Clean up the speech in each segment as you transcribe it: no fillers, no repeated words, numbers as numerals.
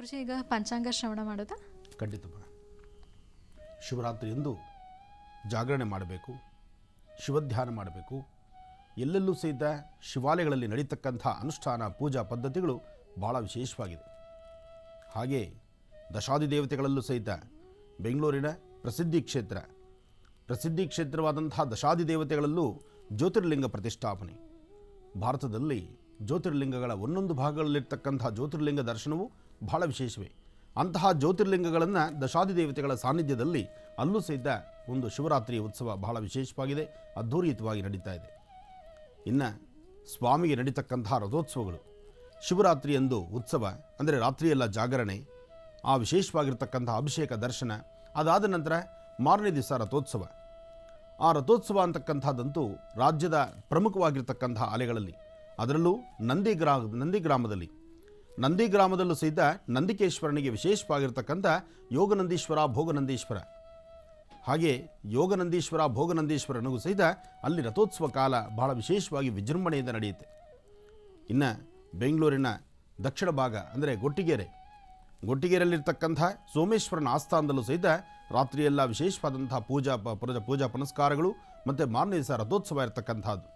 ಗುರುಜಿ ಈಗ ಪಂಚಾಂಗ ಶ್ರವಣ ಮಾಡೋದಾ? ಖಂಡಿತಮ್ಮ. ಶಿವರಾತ್ರಿಯಂದು ಜಾಗರಣೆ ಮಾಡಬೇಕು, ಶಿವಧ್ಯಾನ ಮಾಡಬೇಕು. ಎಲ್ಲೆಲ್ಲೂ ಸಹಿತ ಶಿವಾಲಯಗಳಲ್ಲಿ ನಡೀತಕ್ಕಂಥ ಅನುಷ್ಠಾನ ಪೂಜಾ ಪದ್ಧತಿಗಳು ಭಾಳ ವಿಶೇಷವಾಗಿದೆ. ಹಾಗೆ ದಶಾದಿ ದೇವತೆಗಳಲ್ಲೂ ಸಹಿತ ಬೆಂಗಳೂರಿನ ಪ್ರಸಿದ್ಧಿ ಕ್ಷೇತ್ರವಾದಂಥ ದಶಾದಿ ದೇವತೆಗಳಲ್ಲೂ ಜ್ಯೋತಿರ್ಲಿಂಗ ಪ್ರತಿಷ್ಠಾಪನೆ. ಭಾರತದಲ್ಲಿ ಜ್ಯೋತಿರ್ಲಿಂಗಗಳ ಒಂದೊಂದು ಭಾಗಗಳಲ್ಲಿರ್ತಕ್ಕಂಥ ಜ್ಯೋತಿರ್ಲಿಂಗ ದರ್ಶನವು ಬಹಳ ವಿಶೇಷವೇ. ಅಂತಹ ಜ್ಯೋತಿರ್ಲಿಂಗಗಳನ್ನು ದಶಾದಿ ದೇವತೆಗಳ ಸಾನ್ನಿಧ್ಯದಲ್ಲಿ ಅಲ್ಲೂ ಸಹಿತ ಒಂದು ಶಿವರಾತ್ರಿಯ ಉತ್ಸವ ಬಹಳ ವಿಶೇಷವಾಗಿದೆ, ಅದ್ಧೂರಿಯುತವಾಗಿ ನಡೀತಾ ಇದೆ. ಇನ್ನು ಸ್ವಾಮಿಗೆ ನಡೀತಕ್ಕಂಥ ರಥೋತ್ಸವಗಳು, ಶಿವರಾತ್ರಿಯಂದು ಉತ್ಸವ ಅಂದರೆ ರಾತ್ರಿಯೆಲ್ಲ ಜಾಗರಣೆ, ಆ ವಿಶೇಷವಾಗಿರ್ತಕ್ಕಂಥ ಅಭಿಷೇಕ ದರ್ಶನ, ಅದಾದ ನಂತರ ಮಾರನೇ ದಿವಸ ರಥೋತ್ಸವ. ಆ ರಥೋತ್ಸವ ಅಂತಕ್ಕಂಥದ್ದಂತೂ ರಾಜ್ಯದ ಪ್ರಮುಖವಾಗಿರ್ತಕ್ಕಂಥ ಆಲೆಗಳಲ್ಲಿ, ಅದರಲ್ಲೂ ನಂದಿಗ್ರಾಮದಲ್ಲೂ ಸಹಿತ ನಂದಿಕೇಶ್ವರನಿಗೆ ವಿಶೇಷವಾಗಿರ್ತಕ್ಕಂಥ ಯೋಗನಂದೀಶ್ವರ ಭೋಗನಂದೀಶ್ವರ, ಹಾಗೆ ಯೋಗನಂದೀಶ್ವರ ಭೋಗನಂದೀಶ್ವರನಿಗೂ ಸಹಿತ ಅಲ್ಲಿ ರಥೋತ್ಸವ ಕಾಲ ಬಹಳ ವಿಶೇಷವಾಗಿ ವಿಜೃಂಭಣೆಯಿಂದ ನಡೆಯುತ್ತೆ. ಇನ್ನು ಬೆಂಗಳೂರಿನ ದಕ್ಷಿಣ ಭಾಗ ಅಂದರೆ ಗೊಟ್ಟಿಗೆರೆಯಲ್ಲಿರ್ತಕ್ಕಂಥ ಸೋಮೇಶ್ವರನ ಆಸ್ಥಾನದಲ್ಲೂ ಸಹಿತ ರಾತ್ರಿಯೆಲ್ಲ ವಿಶೇಷವಾದಂಥ ಪೂಜಾ ಪುನಸ್ಕಾರಗಳು ಮತ್ತು ಮಾರನೇ ದಿವಸ ರಥೋತ್ಸವ ಇರತಕ್ಕಂಥದ್ದು.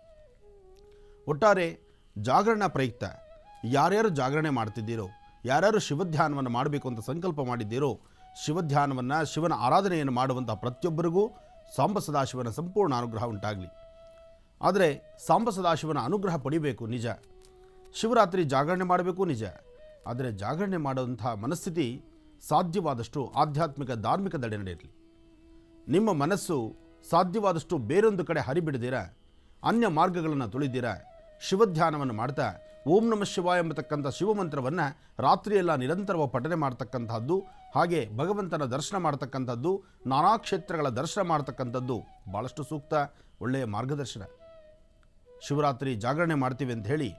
ಒಟ್ಟಾರೆ ಜಾಗರಣ ಪ್ರಯುಕ್ತ ಯಾರ್ಯಾರು ಜಾಗರಣೆ ಮಾಡ್ತಿದ್ದೀರೋ, ಯಾರ್ಯಾರು ಶಿವಧ್ಯಾನವನ್ನು ಮಾಡಬೇಕು ಅಂತ ಸಂಕಲ್ಪ ಮಾಡಿದ್ದೀರೋ, ಶಿವಧ್ಯಾನವನ್ನು ಶಿವನ ಆರಾಧನೆಯನ್ನು ಮಾಡುವಂಥ ಪ್ರತಿಯೊಬ್ಬರಿಗೂ ಸಾಂಬ ಸದಾಶಿವನ ಸಂಪೂರ್ಣ ಅನುಗ್ರಹ ಉಂಟಾಗಲಿ. ಆದರೆ ಸಾಂಬ ಸದಾಶಿವನ ಅನುಗ್ರಹ ಪಡಿಬೇಕು ನಿಜ, ಶಿವರಾತ್ರಿ ಜಾಗರಣೆ ಮಾಡಬೇಕು ನಿಜ. ಆದರೆ ಜಾಗರಣೆ ಮಾಡುವಂಥ ಮನಸ್ಥಿತಿ ಸಾಧ್ಯವಾದಷ್ಟು ಆಧ್ಯಾತ್ಮಿಕ ಧಾರ್ಮಿಕ ದಡೆ ನಡೆಯಲಿ. ನಿಮ್ಮ ಮನಸ್ಸು ಸಾಧ್ಯವಾದಷ್ಟು ಬೇರೊಂದು ಕಡೆ ಹರಿಬಿಡದಿರ, ಅನ್ಯ ಮಾರ್ಗಗಳನ್ನು ತುಳಿದಿರ, ಶಿವಧ್ಯಾನವನ್ನು ಮಾಡ್ತಾ ಓಂ ನಮಃ ಶಿವಾಯ ಎಂಬತಕ್ಕಂಥ ಶಿವಮಂತ್ರವನ್ನು ರಾತ್ರಿಯೆಲ್ಲ ನಿರಂತರವಾಗಿ ಪಠನೆ ಮಾಡ್ತಕ್ಕಂಥದ್ದು, ಹಾಗೆ ಭಗವಂತನ ದರ್ಶನ ಮಾಡ್ತಕ್ಕಂಥದ್ದು, ನಾನಾ ಕ್ಷೇತ್ರಗಳ ದರ್ಶನ ಮಾಡ್ತಕ್ಕಂಥದ್ದು ಭಾಳಷ್ಟು ಸೂಕ್ತ, ಒಳ್ಳೆಯ ಮಾರ್ಗದರ್ಶನ. ಶಿವರಾತ್ರಿ ಜಾಗರಣೆ ಮಾಡ್ತೀವಿ ಅಂತ ಹೇಳಿ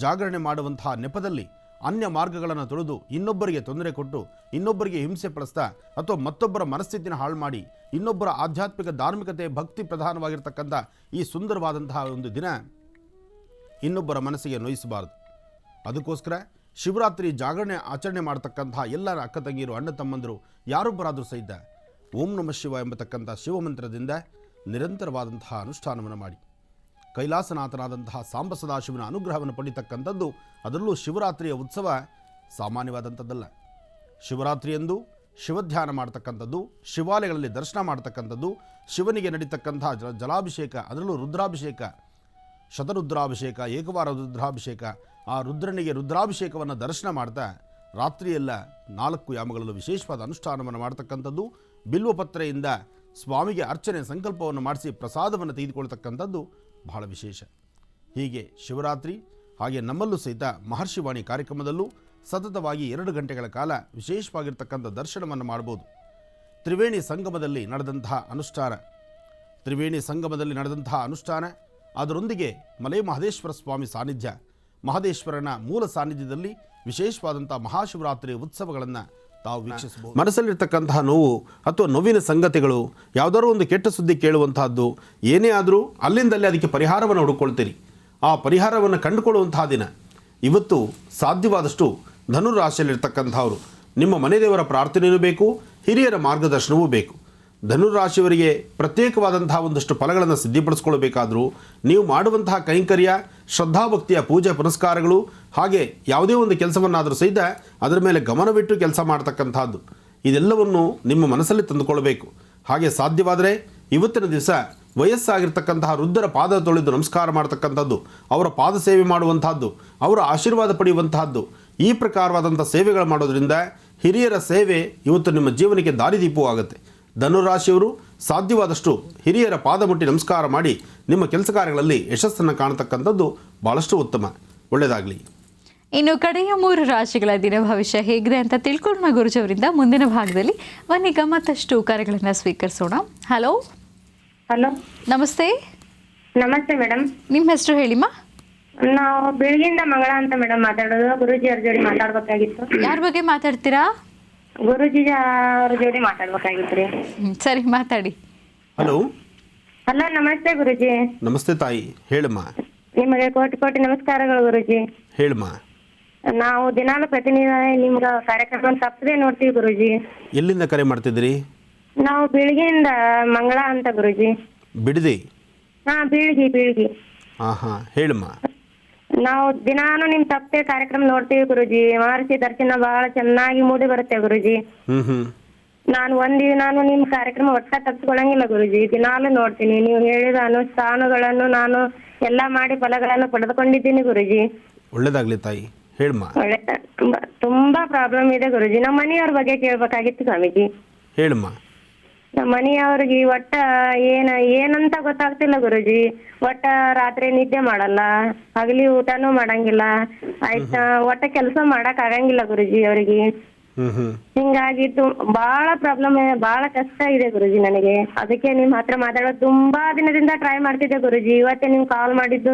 ಜಾಗರಣೆ ಮಾಡುವಂತಹ ನೆಪದಲ್ಲಿ ಅನ್ಯ ಮಾರ್ಗಗಳನ್ನು ತುಳಿದು ಇನ್ನೊಬ್ಬರಿಗೆ ತೊಂದರೆ ಕೊಟ್ಟು ಇನ್ನೊಬ್ಬರಿಗೆ ಹಿಂಸೆ ಪಡಿಸ್ತಾ ಅಥವಾ ಮತ್ತೊಬ್ಬರ ಮನಸ್ಥಿತಿನ ಹಾಳು ಮಾಡಿ ಇನ್ನೊಬ್ಬರ ಆಧ್ಯಾತ್ಮಿಕ ಧಾರ್ಮಿಕತೆ ಭಕ್ತಿ ಪ್ರಧಾನವಾಗಿರ್ತಕ್ಕಂಥ ಈ ಸುಂದರವಾದಂತಹ ಒಂದು ದಿನ ಇನ್ನೊಬ್ಬರ ಮನಸ್ಸಿಗೆ ನೋಯಿಸಬಾರದು. ಅದಕ್ಕೋಸ್ಕರ ಶಿವರಾತ್ರಿ ಜಾಗರಣೆ ಆಚರಣೆ ಮಾಡ್ತಕ್ಕಂಥ ಎಲ್ಲರ ಅಕ್ಕ ತಂಗಿಯರು, ಅಣ್ಣ ತಮ್ಮಂದರು ಯಾರೊಬ್ಬರಾದರೂ ಸಹಿತ ಓಂ ನಮಃ ಶಿವ ಎಂಬತಕ್ಕಂಥ ಶಿವಮಂತ್ರದಿಂದ ನಿರಂತರವಾದಂತಹ ಅನುಷ್ಠಾನವನ್ನು ಮಾಡಿ ಕೈಲಾಸನಾಥನಾದಂತಹ ಸಾಂಬ ಸದಾಶಿವನ ಅನುಗ್ರಹವನ್ನು ಪಡಿತಕ್ಕಂಥದ್ದು, ಅದರಲ್ಲೂ ಶಿವರಾತ್ರಿಯ ಉತ್ಸವ ಸಾಮಾನ್ಯವಾದಂಥದ್ದಲ್ಲ. ಶಿವರಾತ್ರಿಯಂದು ಶಿವಧ್ಯಾನ ಮಾಡ್ತಕ್ಕಂಥದ್ದು, ಶಿವಾಲಯಗಳಲ್ಲಿ ದರ್ಶನ ಮಾಡ್ತಕ್ಕಂಥದ್ದು, ಶಿವನಿಗೆ ನಡೀತಕ್ಕಂಥ ಜಲಾಭಿಷೇಕ, ಅದರಲ್ಲೂ ರುದ್ರಾಭಿಷೇಕ, ಶತರುದ್ರಾಭಿಷೇಕ, ಏಕವಾರ ರುದ್ರಾಭಿಷೇಕ, ಆ ರುದ್ರನಿಗೆ ರುದ್ರಾಭಿಷೇಕವನ್ನು ದರ್ಶನ ಮಾಡ್ತಾ ರಾತ್ರಿಯೆಲ್ಲ 4 ಯಾಮಗಳಲ್ಲೂ ವಿಶೇಷವಾದ ಅನುಷ್ಠಾನವನ್ನು ಮಾಡ್ತಕ್ಕಂಥದ್ದು, ಬಿಲ್ವಪತ್ರೆಯಿಂದ ಸ್ವಾಮಿಗೆ ಅರ್ಚನೆ ಸಂಕಲ್ಪವನ್ನು ಮಾಡಿಸಿ ಪ್ರಸಾದವನ್ನು ತೆಗೆದುಕೊಳ್ತಕ್ಕಂಥದ್ದು ಬಹಳ ವಿಶೇಷ. ಹೀಗೆ ಶಿವರಾತ್ರಿ ಹಾಗೆ ನಮ್ಮಲ್ಲೂ ಸಹಿತ ಮಹರ್ಷಿವಾಣಿ ಕಾರ್ಯಕ್ರಮದಲ್ಲೂ ಸತತವಾಗಿ 2 ಗಂಟೆಗಳ ಕಾಲ ವಿಶೇಷವಾಗಿರ್ತಕ್ಕಂಥ ದರ್ಶನವನ್ನು ಮಾಡ್ಬೋದು. ತ್ರಿವೇಣಿ ಸಂಗಮದಲ್ಲಿ ನಡೆದಂತಹ ಅನುಷ್ಠಾನ, ಅದರೊಂದಿಗೆ ಮಲೆ ಮಹದೇಶ್ವರ ಸ್ವಾಮಿ ಸಾನ್ನಿಧ್ಯ, ಮಹದೇಶ್ವರನ ಮೂಲ ಸಾನ್ನಿಧ್ಯದಲ್ಲಿ ವಿಶೇಷವಾದಂಥ ಮಹಾಶಿವರಾತ್ರಿ ಉತ್ಸವಗಳನ್ನು ತಾವು ವೀಕ್ಷಿಸಬಹುದು. ಮನಸ್ಸಲ್ಲಿರ್ತಕ್ಕಂತಹ ನೋವು ಅಥವಾ ನೋವಿನ ಸಂಗತಿಗಳು, ಯಾವುದಾದ್ರೂ ಒಂದು ಕೆಟ್ಟ ಸುದ್ದಿ ಕೇಳುವಂತಹದ್ದು ಏನೇ ಆದರೂ ಅಲ್ಲಿಂದಲೇ ಅದಕ್ಕೆ ಪರಿಹಾರವನ್ನು ಹುಡುಕೊಳ್ತೀರಿ. ಆ ಪರಿಹಾರವನ್ನು ಕಂಡುಕೊಳ್ಳುವಂತಹ ದಿನ ಇವತ್ತು. ಸಾಧ್ಯವಾದಷ್ಟು ಧನುರಾಶಿಯಲ್ಲಿರ್ತಕ್ಕಂಥವರು ನಿಮ್ಮ ಮನೆ ದೇವರ ಪ್ರಾರ್ಥನೆಯೂ ಬೇಕು, ಹಿರಿಯರ ಮಾರ್ಗದರ್ಶನವೂ ಬೇಕು. ಧನುರಾಶಿಯವರಿಗೆ ಪ್ರತ್ಯೇಕವಾದಂತಹ ಒಂದಷ್ಟು ಫಲಗಳನ್ನು ಸಿದ್ಧಿಪಡಿಸ್ಕೊಳ್ಬೇಕಾದರೂ ನೀವು ಮಾಡುವಂತಹ ಕೈಂಕರ್ಯ, ಶ್ರದ್ಧಾಭಕ್ತಿಯ ಪೂಜೆ ಪುನಸ್ಕಾರಗಳು, ಹಾಗೆ ಯಾವುದೇ ಒಂದು ಕೆಲಸವನ್ನಾದರೂ ಸಹಿತ ಅದರ ಮೇಲೆ ಗಮನವಿಟ್ಟು ಕೆಲಸ ಮಾಡ್ತಕ್ಕಂಥದ್ದು, ಇದೆಲ್ಲವನ್ನು ನಿಮ್ಮ ಮನಸ್ಸಲ್ಲಿ ತಂದುಕೊಳ್ಬೇಕು. ಹಾಗೆ ಸಾಧ್ಯವಾದರೆ ಇವತ್ತಿನ ದಿವಸ ವಯಸ್ಸಾಗಿರ್ತಕ್ಕಂತಹ ವೃದ್ಧರ ಪಾದ ತೊಳೆದು ನಮಸ್ಕಾರ ಮಾಡ್ತಕ್ಕಂಥದ್ದು, ಅವರ ಪಾದ ಸೇವೆ ಮಾಡುವಂತಹದ್ದು, ಅವರ ಆಶೀರ್ವಾದ ಪಡೆಯುವಂತಹದ್ದು, ಈ ಪ್ರಕಾರವಾದಂಥ ಸೇವೆಗಳು ಮಾಡೋದ್ರಿಂದ ಹಿರಿಯರ ಸೇವೆ ಇವತ್ತು ನಿಮ್ಮ ಜೀವನಕ್ಕೆ ದಾರಿದೀಪವೂ ಆಗುತ್ತೆ. ಧನುರಾಶಿಯವರು ಸಾಧ್ಯವಾದಷ್ಟು ಹಿರಿಯರ ಪಾದ ಮುಟ್ಟಿ ನಮಸ್ಕಾರ ಮಾಡಿ ನಿಮ್ಮ ಕೆಲಸ ಕಾರ್ಯಗಳಲ್ಲಿ ಯಶಸ್ಸನ್ನು ಕಾಣತಕ್ಕಂಥದ್ದು ಭಾಳಷ್ಟು ಉತ್ತಮ. ಒಳ್ಳೆಯದಾಗಲಿ. ಇನ್ನು ಕಡೆಯ 3 ರಾಶಿಗಳ ದಿನ ಭವಿಷ್ಯ ಹೇಗಿದೆ ಅಂತ ತಿಳ್ಕೊಳ್ಳೋಣ ಗುರುಜವರಿಂದ ಮುಂದಿನ ಭಾಗದಲ್ಲಿ. ಬನ್ನೀಗ ಮತ್ತಷ್ಟು ಕರೆಗಳನ್ನು ಸ್ವೀಕರಿಸೋಣ. ಹಲೋ. ನಮಸ್ತೆ. ನಮಸ್ತೆ ಮೇಡಮ್. ನಿಮ್ಮ ಹೆಸರು ಹೇಳಿಮ್ಮ. ನಾವು ಬೆಳಗಿಂದ ಮಂಗಳ ಅಂತ ಮೇಡಮ್ ಮಾತಾಡೋದು. ಗುರೂಜಿ ಅವ್ರ ಜೋಡಿ ಮಾತಾಡ್ಬೇಕಾಗಿತ್ತು. ಯಾರ ಬಗ್ಗೆ ಮಾತಾಡ್ತೀರಾ? ಗುರೂಜಿ ಅವ್ರ ಜೋಡಿ ಮಾತಾಡ್ಬೇಕಾಗಿತ್ತು ರೀ. ಸರಿ, ಮಾತಾಡಿ. ಹಲೋ. ನಮಸ್ತೆ ಗುರೂಜಿ. ನಮಸ್ತೆ ತಾಯಿ, ಹೇಳಮ್ಮ. ನಿಮಗೆ ಕೋಟಿ ಕೋಟಿ ನಮಸ್ಕಾರಗಳು ಗುರೂಜಿ. ಹೇಳಮ್ಮ. ನಾವು ದಿನಾಲು ಪ್ರತಿನಿತ್ಯ ನಿಮ್ಗೆ ಕಾರ್ಯಕ್ರಮ ತಪ್ಪದೆ ನೋಡ್ತೀವಿ ಗುರುಜಿ. ಎಲ್ಲಿಂದ ಕರೆ ಮಾಡ್ತಿದ್ದೀರಿ? ನಾವು ಬೀಳ್ಗಿಯಿಂದ ಮಂಗಳ ಅಂತ ಗುರುಜಿ. ಬಿಡದಿ? ಹಾ, ಬೀಳ್ಗಿ. ಹಾಂ ಹಾಂ, ಹೇಳಮ್ಮ. ನಾವು ದಿನಾನು ನಿಮ್ ತಪ್ಪದೆ ಕಾರ್ಯಕ್ರಮ ನೋಡ್ತೀವಿ ಗುರುಜಿ. ಮಹರ್ಷಿ ದರ್ಶನ ಬಹಳ ಚೆನ್ನಾಗಿ ಮೂಡಿ ಬರುತ್ತೆ ಗುರುಜಿ. ನಾನು ಒಂದಿನಾನು ನಿಮ್ ಕಾರ್ಯಕ್ರಮ ಒಟ್ಟ ತಪ್ಪಿಸ್ಕೊಳಂಗಿಲ್ಲ ಗುರುಜಿ. ದಿನಾಲು ನೋಡ್ತೀನಿ. ನೀವು ಹೇಳಿದ ಅನುಷ್ಠಾನಗಳನ್ನು ನಾನು ಎಲ್ಲಾ ಮಾಡಿ ಫಲಗಳನ್ನು ಪಡೆದುಕೊಂಡಿದ್ದೀನಿ ಗುರುಜಿ. ಒಳ್ಳೇದಾಗ್ಲಿ ತಾಯಿ, ಹೇಳಮ್ಮ. ತುಂಬಾ ಪ್ರಾಬ್ಲಮ್ ಇದೆ ಗುರುಜಿ. ನಮ್ಮ ಮನೆಯವ್ರ ಬಗ್ಗೆ ಕೇಳ್ಬೇಕಾಗಿತ್ತು ಸ್ವಾಮೀಜಿ. ಹೇಳಮ್ಮ. ನಮ್ಮ ಮನೆಯವ್ರಿಗೆ ಒಟ್ಟ ಏನಂತ ಗೊತ್ತಾಗ್ತಿಲ್ಲ ಗುರುಜಿ. ಒಟ್ಟ ರಾತ್ರಿ ನಿದ್ದೆ ಮಾಡಲ್ಲ, ಹಗಲಿ ಊಟನೂ ಮಾಡಂಗಿಲ್ಲ, ಆಯ್ತಾ ಒಟ್ಟ ಕೆಲಸ ಮಾಡಕ್ ಆಗಂಗಿಲ್ಲ ಗುರುಜಿ ಅವ್ರಿಗೆ. ಹಿಂಗಾಗಿ ಬಹಳ ಪ್ರಾಬ್ಲಮ್, ಬಹಳ ಕಷ್ಟ ಇದೆ ಗುರುಜಿ ನನಗೆ. ಅದಕ್ಕೆ ನಿಮ್ ಹತ್ರ ಮಾತಾಡೋದು ತುಂಬಾ ದಿನದಿಂದ ಟ್ರೈ ಮಾಡ್ತಿದ್ದೆ ಗುರುಜಿ. ಇವತ್ತೇ ನಿಮ್ ಕಾಲ್ ಮಾಡಿದ್ದು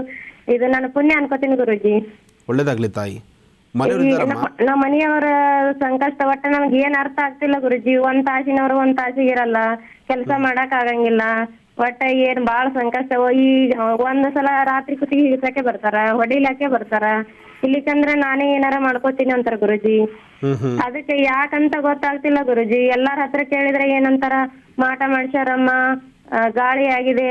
ಇದು ನಾನು ಪುಣ್ಯ ಅನ್ಕೋತೀನಿ ಗುರುಜಿ. ಒಳ್ಳೇದಾಗ್ಲಿ ತಾಯಿ. ನಮ್ಮ ಮನೆಯವರ ಸಂಕಷ್ಟ ಒಟ್ಟ ನಮ್ಗೆ ಏನ್ ಅರ್ಥ ಆಗ್ತಿಲ್ಲ ಗುರುಜಿ. ಒಂದ್ ತಾಸಿನವ್ರು ಒಂದ್ ತಾಸಿಗೆ ಇರಲ್ಲ, ಕೆಲಸ ಮಾಡಕ್ ಆಗಂಗಿಲ್ಲ. ಒಟ್ಟ ಏನ್ ಬಾಳ ಸಂಕಷ್ಟ. ಈಗ ಒಂದ್ ಸಲ ರಾತ್ರಿ ಕುತ್ತಿಗೆ ಹಿಡಿಸಕ್ಕೆ ಬರ್ತಾರ, ಹೊಡಿಲಕ್ಕೆ ಬರ್ತಾರ. ಇಲ್ಲಿಕಂದ್ರೆ ನಾನೇ ಏನಾರ ಮಾಡ್ಕೋತೀನಿ ಅಂತಾರ ಗುರುಜಿ. ಅದಕ್ಕೆ ಯಾಕಂತ ಗೊತ್ತಾಗ್ತಿಲ್ಲ ಗುರುಜಿ. ಎಲ್ಲಾರ ಹತ್ರ ಕೇಳಿದ್ರೆ ಏನಂತಾರ, ಮಾಟ ಮಾಡ್ಸ್ಯಾರಮ್ಮ, ಗಾಳಿ ಆಗಿದೆ,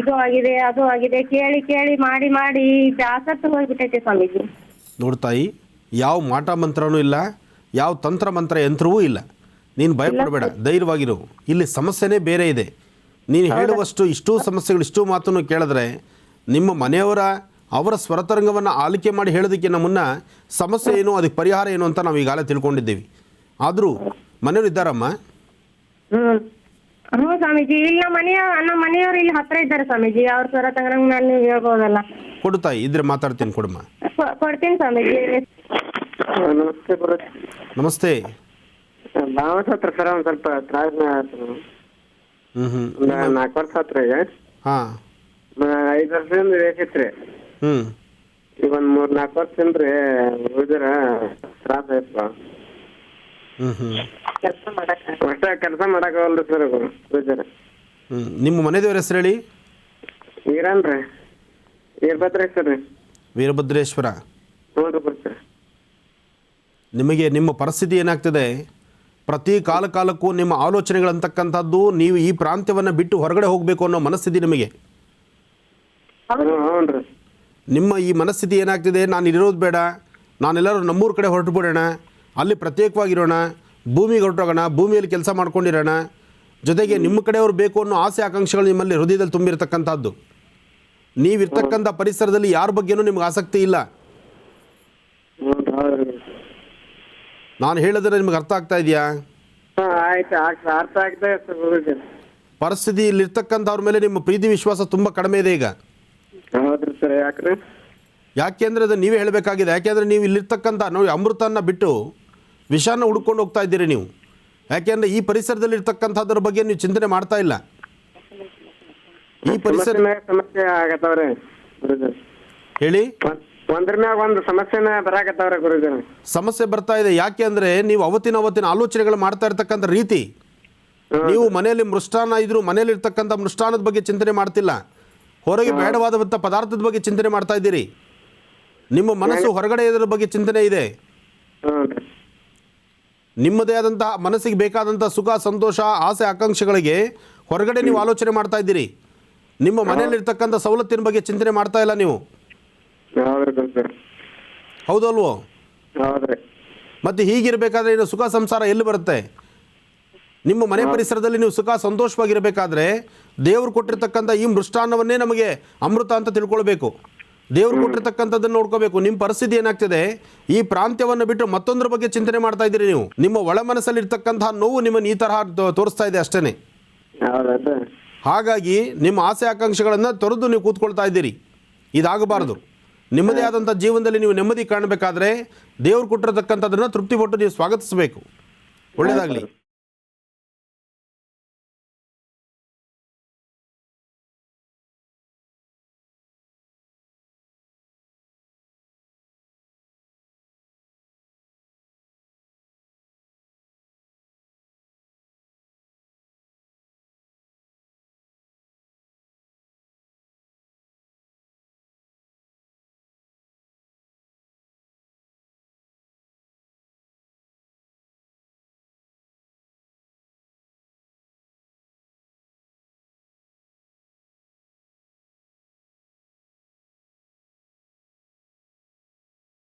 ಇದು ಆಗಿದೆ, ಅದು ಆಗಿದೆ, ಕೇಳಿ ಕೇಳಿ ಮಾಡಿ ಮಾಡಿ ಜಾಸತ್ತು ಹೋಗ್ಬಿಟ್ಟೈತೆ ಸ್ವಾಮೀಜಿ. ನೋಡ್ತಾಯಿ, ಯಾವ ಮಾಟ ಮಂತ್ರನೂ ಇಲ್ಲ, ಯಾವ ತಂತ್ರ ಮಂತ್ರ ಯಂತ್ರವೂ ಇಲ್ಲ. ನೀನು ಭಯಪಡಬೇಡ, ಧೈರ್ಯವಾಗಿರು. ಇಲ್ಲಿ ಸಮಸ್ಯೆನೇ ಬೇರೆ ಇದೆ. ನೀನು ಹೇಳುವಷ್ಟು ಇಷ್ಟೂ ಸಮಸ್ಯೆಗಳು, ಇಷ್ಟೂ ಮಾತನ್ನು ಕೇಳಿದ್ರೆ ನಿಮ್ಮ ಮನೆಯವರ ಅವರ ಸ್ವರತರಂಗವನ್ನು ಆಲಿಕೆ ಮಾಡಿ ಹೇಳೋದಕ್ಕಿಂತ ಮುನ್ನ ಸಮಸ್ಯೆ ಏನು, ಅದಕ್ಕೆ ಪರಿಹಾರ ಏನು ಅಂತ ನಾವು ಈಗಾಗಲೇ ತಿಳ್ಕೊಂಡಿದ್ದೀವಿ. ಆದರೂ ಮನೆಯವರು ಇದ್ದಾರಮ್ಮ? ಹ್ಞೂ ಸ್ವಾಮೀಜಿ. ಇಲ್ಲಿ ನಮ್ಮ ಮನೆಯವರು ಇಲ್ಲಿ ಹತ್ರ ಇದ್ದಾರೆ ಸ್ವಾಮೀಜಿ. ಅವ್ರ ಸ್ವರತರಂಗ ಮೇಲೆ ನೀವು ಹೇಳ್ಬೋದಲ್ಲ. ಕೊಡುತ್ತಾಯಿ, ಇದ್ರೆ ಮಾತಾಡ್ತೀನಿ, ಕೊಡಮ್ಮ. ಕೊಡ್ತೀನಿ ಸ್ವಾಮೀಜಿ. ನಮಸ್ತೆ ಗುರುಜಿ. ನಮಸ್ತೆ. ಭಾವಸ್ ಹತ್ರ ಸರ್ ಒಂದು ಸ್ವಲ್ಪ ತ್ರಾಸ. 4 ವರ್ಷ ಹತ್ರ ಈಗ. ಹಾಂ. 5 ವರ್ಷದಿಂದ ಬೇಕಿತ್ರಿ. ಈಗ ಒಂದು 3-4 ವರ್ಷದಿಂದ ರೀ ಹುಡುಗರ ತ್ರಾಸ ಆಯ್ತು. ಕೆಲಸ ಮಾಡಕ್ಕಲ್ರಿ ಸರ್ ಹುಡುಗರ. ನಿಮ್ಮ ಮನೆ ದೇವ್ರ ಹೆಸರು ಹೇಳಿ. ಈರನ್ರಿ, ವೀರಭದ್ರೇಶ್ವರ ರೀ. ವೀರಭದ್ರೇಶ್ವರ. ಹ್ಞೂ ರೀ ಸರ್. ನಿಮಗೆ ನಿಮ್ಮ ಪರಿಸ್ಥಿತಿ ಏನಾಗ್ತದೆ, ಪ್ರತಿ ಕಾಲಕ್ಕೂ ನಿಮ್ಮ ಆಲೋಚನೆಗಳಂತಕ್ಕಂಥದ್ದು ನೀವು ಈ ಪ್ರಾಂತ್ಯವನ್ನು ಬಿಟ್ಟು ಹೊರಗಡೆ ಹೋಗಬೇಕು ಅನ್ನೋ ಮನಸ್ಥಿತಿ ನಿಮಗೆ. ಹ್ಞೂ ರೀ. ನಿಮ್ಮ ಈ ಮನಸ್ಥಿತಿ ಏನಾಗ್ತಿದೆ, ನಾನು ಇರೋದು ಬೇಡ, ನಾನೆಲ್ಲರೂ ನಮ್ಮೂರ ಕಡೆ ಹೊರಟು ಬಿಡೋಣ, ಅಲ್ಲಿ ಪ್ರತ್ಯೇಕವಾಗಿರೋಣ, ಭೂಮಿಗೆ ಹೊರಟೋಗೋಣ, ಭೂಮಿಯಲ್ಲಿ ಕೆಲಸ ಮಾಡ್ಕೊಂಡಿರೋಣ, ಜೊತೆಗೆ ನಿಮ್ಮ ಕಡೆಯವರು ಬೇಕು ಅನ್ನೋ ಆಸೆ ಆಕಾಂಕ್ಷೆಗಳು ನಿಮ್ಮಲ್ಲಿ ಹೃದಯದಲ್ಲಿ ತುಂಬಿರ್ತಕ್ಕಂಥದ್ದು. ನೀವಿರ್ತಕ್ಕಂಥ ಪರಿಸರದಲ್ಲಿ ಯಾರ ಬಗ್ಗೆನೂ ನಿಮ್ಗೆ ಆಸಕ್ತಿ ಇಲ್ಲ. ನಾನು ಹೇಳೋದ್ರೆ ನಿಮ್ಗೆ ಅರ್ಥ ಆಗ್ತಾ ಇದೆಯಾ? ಅರ್ಥ ಆಗ್ತಾ ಇದೆ. ಪರಿಸ್ಥಿತಿ ಇಲ್ಲಿರ್ತಕ್ಕಂಥವ್ರ ಮೇಲೆ ನಿಮ್ಮ ಪ್ರೀತಿ ವಿಶ್ವಾಸ ತುಂಬ ಕಡಿಮೆ ಇದೆ ಈಗ. ಹೌದ್ರಿ ಸರ್. ಯಾಕ್ರಿ? ಯಾಕೆಂದರೆ ಅದು ನೀವೇ ಹೇಳಬೇಕಾಗಿದೆ. ಯಾಕೆಂದರೆ ನೀವು ಇಲ್ಲಿರ್ತಕ್ಕಂಥ ನೋಡಿ ಅಮೃತನ ಬಿಟ್ಟು ವಿಷಾನ ಹುಡ್ಕೊಂಡು ಹೋಗ್ತಾ ಇದ್ದೀರಿ ನೀವು. ಯಾಕೆಂದರೆ ಈ ಪರಿಸರದಲ್ಲಿ ಇರ್ತಕ್ಕಂಥದ್ರ ಬಗ್ಗೆ ನೀವು ಚಿಂತನೆ ಮಾಡ್ತಾ ಇಲ್ಲ. ಈ ಪರಿಸರ ಸಮಸ್ಯೆ ಆಗತ್ತವ್ರಿ ಗುರುಜಿ. ಹೇಳಿ. ಒಂದ್ರ ಮ್ಯಾಗ ಒಂದು ಸಮಸ್ಯೆನ ಬರಾಕತ್ತವ್ರೆ ಗುರುಜಿ. ಸಮಸ್ಯೆ ಬರ್ತಾ ಇದೆ. ಯಾಕೆ ಅಂದರೆ ನೀವು ಅವತ್ತಿನ ಆಲೋಚನೆಗಳು ಮಾಡ್ತಾ ಇರ್ತಕ್ಕಂಥ ರೀತಿ. ನೀವು ಮನೆಯಲ್ಲಿ ಮೃಷ್ಟಾನ್ನ ಇದ್ರು ಮನೆಯಲ್ಲಿ ಇರ್ತಕ್ಕಂಥ ಮೃಷ್ಟಾನದ ಬಗ್ಗೆ ಚಿಂತನೆ ಮಾಡ್ತಿಲ್ಲ, ಹೊರಗೆ ಬೇಡವಾದಂಥ ಪದಾರ್ಥದ ಬಗ್ಗೆ ಚಿಂತನೆ ಮಾಡ್ತಾ ಇದ್ದೀರಿ. ನಿಮ್ಮ ಮನಸ್ಸು ಹೊರಗಡೆ ಇದರ ಬಗ್ಗೆ ಚಿಂತನೆ ಇದೆ. ನಿಮ್ಮದೇ ಆದಂತಹ ಮನಸ್ಸಿಗೆ ಬೇಕಾದಂಥ ಸುಖ, ಸಂತೋಷ, ಆಸೆ, ಆಕಾಂಕ್ಷೆಗಳಿಗೆ ಹೊರಗಡೆ ನೀವು ಆಲೋಚನೆ ಮಾಡ್ತಾ ಇದ್ದೀರಿ. ನಿಮ್ಮ ಮನೆಯಲ್ಲಿರ್ತಕ್ಕಂಥ ಸವಲತ್ತಿನ ಬಗ್ಗೆ ಚಿಂತನೆ ಮಾಡ್ತಾ ಇಲ್ಲ ನೀವು. ಹೌದಲ್ವೋ? ಮತ್ತೆ ಹೀಗಿರಬೇಕಾದ್ರೆ ಇನ್ನು ಸುಖ ಸಂಸಾರ ಎಲ್ಲಿ ಬರುತ್ತೆ? ನಿಮ್ಮ ಮನೆ ಪರಿಸರದಲ್ಲಿ ನೀವು ಸುಖ ಸಂತೋಷವಾಗಿರಬೇಕಾದ್ರೆ ದೇವರು ಕೊಟ್ಟಿರ್ತಕ್ಕಂಥ ಈ ಮೃಷ್ಟಾನ್ನವನ್ನೇ ನಮಗೆ ಅಮೃತ ಅಂತ ತಿಳ್ಕೊಳ್ಬೇಕು. ದೇವರು ಕೊಟ್ಟಿರ್ತಕ್ಕಂಥದ್ದನ್ನು ನೋಡ್ಕೋಬೇಕು. ನಿಮ್ಮ ಪರಿಸ್ಥಿತಿ ಏನಾಗ್ತದೆ, ಈ ಪ್ರಾಂತ್ಯವನ್ನು ಬಿಟ್ಟು ಮತ್ತೊಂದರ ಬಗ್ಗೆ ಚಿಂತನೆ ಮಾಡ್ತಾ ಇದ್ದೀರಿ ನೀವು. ನಿಮ್ಮ ಒಳ ಮನಸ್ಸಲ್ಲಿ ಇರ್ತಕ್ಕಂತಹ ನೋವು ನಿಮ್ಮನ್ನು ಈ ತರಹ ತೋರಿಸ್ತಾ ಇದೆ ಅಷ್ಟೇ. ಹಾಗಾಗಿ ನಿಮ್ಮ ಆಸೆ ಆಕಾಂಕ್ಷೆಗಳನ್ನು ತೊರೆದು ನೀವು ಕೂತ್ಕೊಳ್ತಾ ಇದ್ದೀರಿ. ಇದಾಗಬಾರ್ದು. ನಿಮ್ಮದೇ ಆದಂಥ ಜೀವನದಲ್ಲಿ ನೀವು ನೆಮ್ಮದಿ ಕಾಣಬೇಕಾದ್ರೆ ದೇವರು ಕೊಟ್ಟಿರತಕ್ಕಂಥದ್ದನ್ನು ತೃಪ್ತಿಪಟ್ಟು ನೀವು ಸ್ವಾಗತಿಸಬೇಕು. ಒಳ್ಳೆಯದಾಗಲಿ.